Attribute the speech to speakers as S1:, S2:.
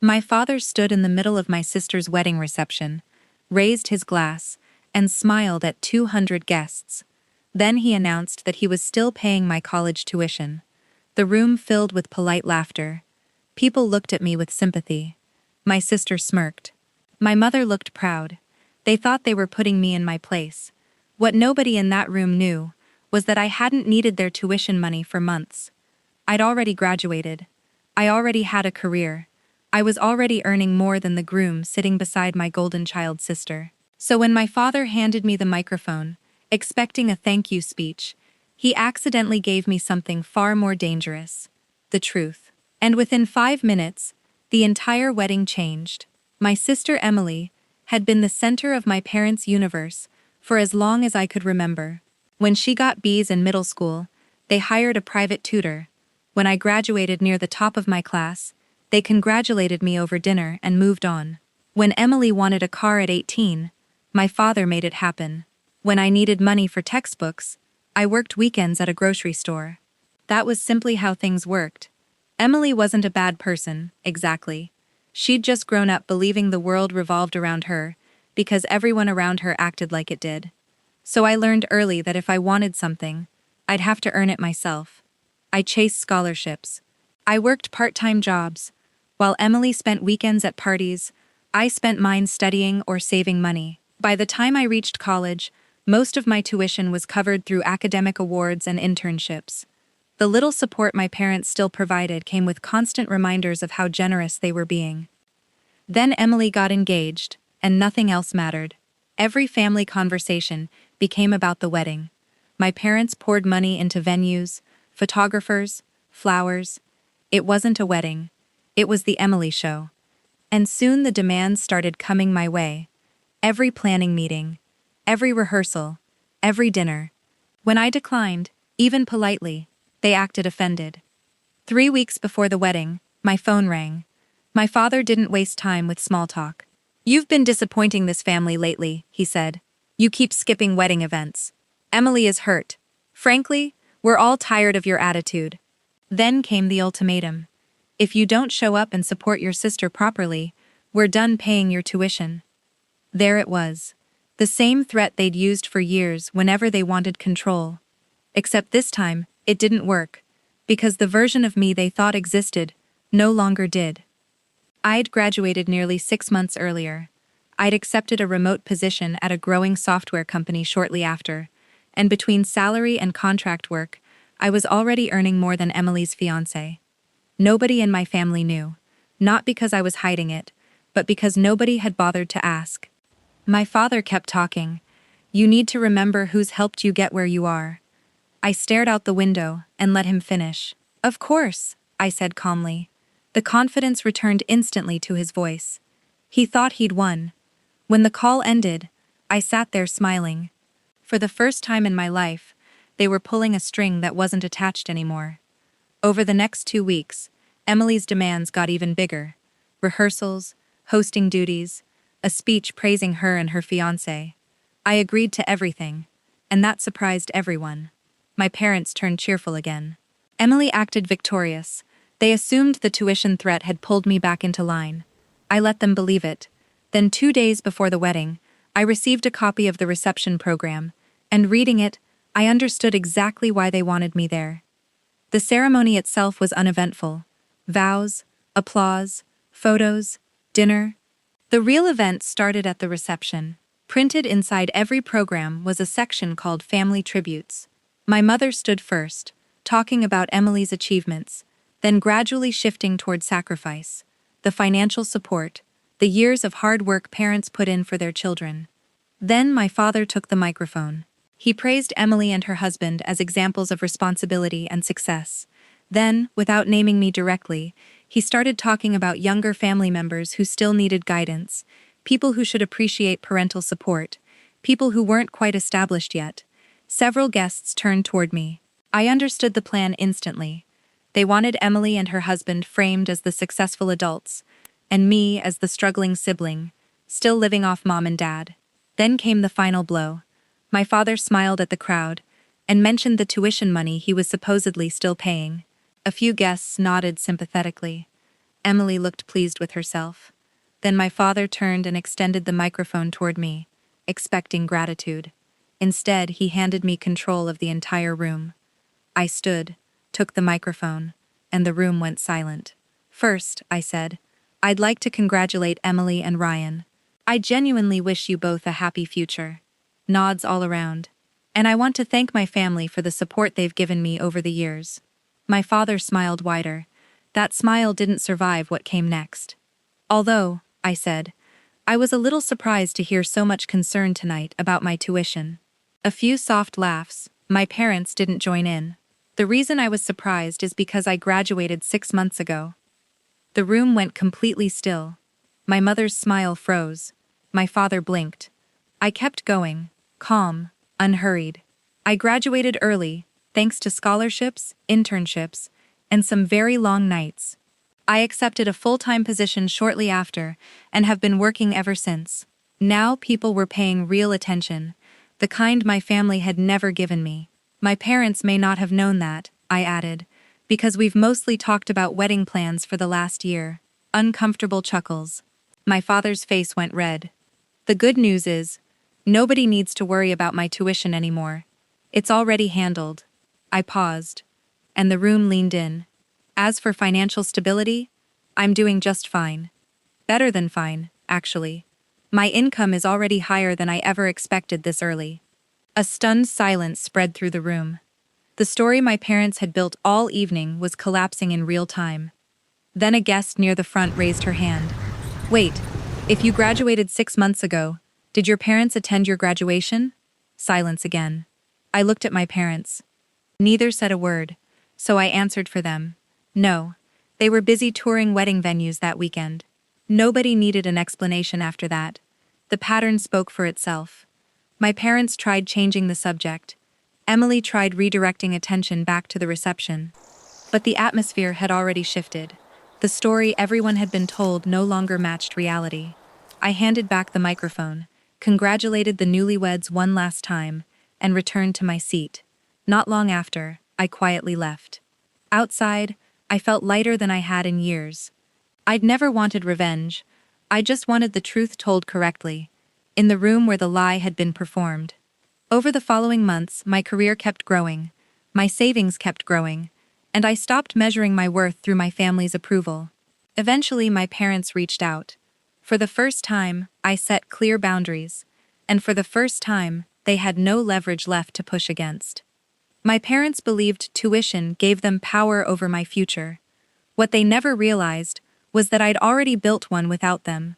S1: My father stood in the middle of my sister's wedding reception, raised his glass, and smiled at 200 guests. Then he announced that he was still paying my college tuition. The room filled with polite laughter. People looked at me with sympathy. My sister smirked. My mother looked proud. They thought they were putting me in my place. What nobody in that room knew was that I hadn't needed their tuition money for months. I'd already graduated. I already had a career. I was already earning more than the groom sitting beside my golden child sister. So when my father handed me the microphone, expecting a thank you speech, he accidentally gave me something far more dangerous: the truth. And within 5 minutes, the entire wedding changed. My sister Emily had been the center of my parents' universe for as long as I could remember. When she got B's in middle school, they hired a private tutor. When I graduated near the top of my class, they congratulated me over dinner and moved on. When Emily wanted a car at 18, my father made it happen. When I needed money for textbooks, I worked weekends at a grocery store. That was simply how things worked. Emily wasn't a bad person, exactly. She'd just grown up believing the world revolved around her, because everyone around her acted like it did. So I learned early that if I wanted something, I'd have to earn it myself. I chased scholarships. I worked part-time jobs. While Emily spent weekends at parties, I spent mine studying or saving money. By the time I reached college, most of my tuition was covered through academic awards and internships. The little support my parents still provided came with constant reminders of how generous they were being. Then Emily got engaged, and nothing else mattered. Every family conversation became about the wedding. My parents poured money into venues, photographers, flowers. It wasn't a wedding. It was the Emily show. And soon the demands started coming my way. Every planning meeting, every rehearsal, every dinner. When I declined, even politely, they acted offended. 3 weeks before the wedding, my phone rang. My father didn't waste time with small talk. "You've been disappointing this family lately," he said. "You keep skipping wedding events. Emily is hurt. Frankly, we're all tired of your attitude." Then came the ultimatum. "If you don't show up and support your sister properly, we're done paying your tuition." There it was. The same threat they'd used for years whenever they wanted control. Except this time, it didn't work, because the version of me they thought existed no longer did. I'd graduated nearly 6 months earlier. I'd accepted a remote position at a growing software company shortly after, and between salary and contract work, I was already earning more than Emily's fiancé. Nobody in my family knew, not because I was hiding it, but because nobody had bothered to ask. My father kept talking. "You need to remember who's helped you get where you are." I stared out the window and let him finish. "Of course," I said calmly. The confidence returned instantly to his voice. He thought he'd won. When the call ended, I sat there smiling. For the first time in my life, they were pulling a string that wasn't attached anymore. Over the next 2 weeks, Emily's demands got even bigger. Rehearsals, hosting duties, a speech praising her and her fiancé. I agreed to everything, and that surprised everyone. My parents turned cheerful again. Emily acted victorious. They assumed the tuition threat had pulled me back into line. I let them believe it. Then 2 days before the wedding, I received a copy of the reception program, and reading it, I understood exactly why they wanted me there. The ceremony itself was uneventful. Vows, applause, photos, dinner. The real event started at the reception. Printed inside every program was a section called Family Tributes. My mother stood first, talking about Emily's achievements, then gradually shifting toward sacrifice, the financial support, the years of hard work parents put in for their children. Then my father took the microphone. He praised Emily and her husband as examples of responsibility and success. Then, without naming me directly, he started talking about younger family members who still needed guidance, people who should appreciate parental support, people who weren't quite established yet. Several guests turned toward me. I understood the plan instantly. They wanted Emily and her husband framed as the successful adults, and me as the struggling sibling, still living off mom and dad. Then came the final blow. My father smiled at the crowd and mentioned the tuition money he was supposedly still paying. A few guests nodded sympathetically. Emily looked pleased with herself. Then my father turned and extended the microphone toward me, expecting gratitude. Instead, he handed me control of the entire room. I stood, took the microphone, and the room went silent. First, I said, I'd like to congratulate Emily and Ryan. I genuinely wish you both a happy future. Nods all around. And I want to thank my family for the support they've given me over the years. My father smiled wider. That smile didn't survive what came next. Although, I said, I was a little surprised to hear so much concern tonight about my tuition. A few soft laughs. My parents didn't join in. The reason I was surprised is because I graduated 6 months ago. The room went completely still. My mother's smile froze. My father blinked. I kept going, calm, unhurried. I graduated early, thanks to scholarships, internships, and some very long nights. I accepted a full-time position shortly after and have been working ever since. Now people were paying real attention, the kind my family had never given me. My parents may not have known that, I added, because we've mostly talked about wedding plans for the last year. Uncomfortable chuckles. My father's face went red. The good news is, nobody needs to worry about my tuition anymore. It's already handled. I paused, and the room leaned in. As for financial stability, I'm doing just fine. Better than fine, actually. My income is already higher than I ever expected this early. A stunned silence spread through the room. The story my parents had built all evening was collapsing in real time. Then a guest near the front raised her hand. Wait, if you graduated 6 months ago, did your parents attend your graduation? Silence again. I looked at my parents. Neither said a word, so I answered for them. No, they were busy touring wedding venues that weekend. Nobody needed an explanation after that. The pattern spoke for itself. My parents tried changing the subject. Emily tried redirecting attention back to the reception. But the atmosphere had already shifted. The story everyone had been told no longer matched reality. I handed back the microphone, congratulated the newlyweds one last time, and returned to my seat. Not long after, I quietly left. Outside, I felt lighter than I had in years. I'd never wanted revenge. I just wanted the truth told correctly, in the room where the lie had been performed. Over the following months, my career kept growing, my savings kept growing, and I stopped measuring my worth through my family's approval. Eventually, my parents reached out. For the first time, I set clear boundaries, and for the first time, they had no leverage left to push against. My parents believed tuition gave them power over my future. What they never realized was that I'd already built one without them.